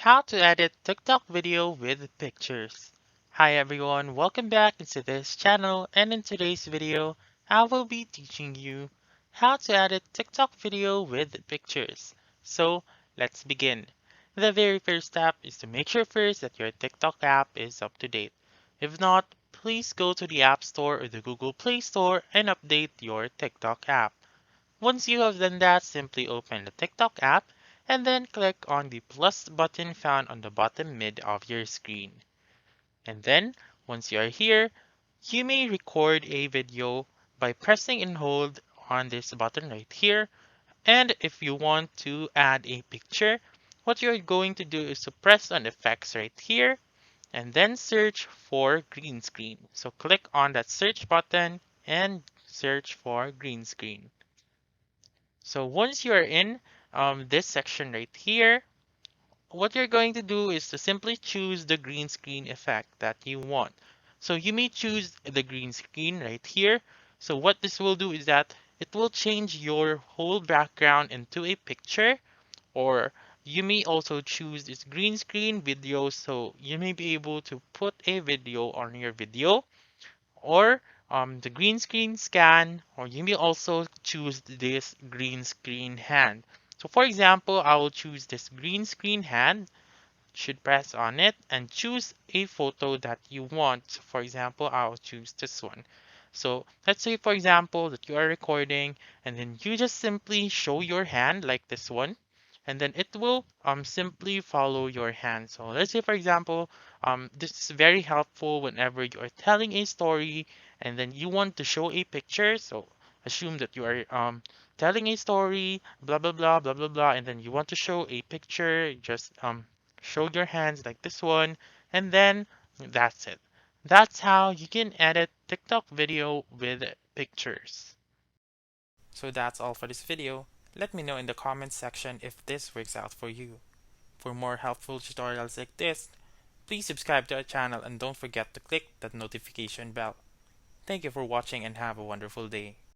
How to edit TikTok video with pictures. Hi everyone, welcome back into this channel, and in today's video, I will be teaching you how to edit TikTok video with pictures. So let's begin. The very first step is to make sure first that your TikTok app is up to date. If not, please go to the App Store or the Google Play Store and update your TikTok app. Once you have done that, simply open the TikTok app and then click on the plus button found on the bottom mid of your screen. And then, once you are here, you may record a video by pressing and hold on this button right here. And if you want to add a picture, what you're going to do is to press on effects right here and then search for green screen. So click on that search button and search for green screen. So once you are in this section right here, what you're going to do is to simply choose the green screen effect that you want. So you may choose the green screen right here. So what this will do is that it will change your whole background into a picture, or you may also choose this green screen video, so you may be able to put a video on your video, or the green screen scan, or you may also choose this green screen hand. So for example, I will choose this green screen hand, should press on it and choose a photo that you want. So for example, I'll choose this one. So let's say for example that you are recording and then you just simply show your hand like this one, and then it will simply follow your hand. So let's say for example, this is very helpful whenever you are telling a story and then you want to show a picture. So assume that you are telling a story, blah blah blah blah blah blah, and then you want to show a picture. Just show your hands like this one, and then that's it. That's how you can edit TikTok video with pictures. So that's all for this video. Let me know in the comments section if this works out for you. For more helpful tutorials like this, please subscribe to our channel and don't forget to click that notification bell. Thank you for watching and have a wonderful day.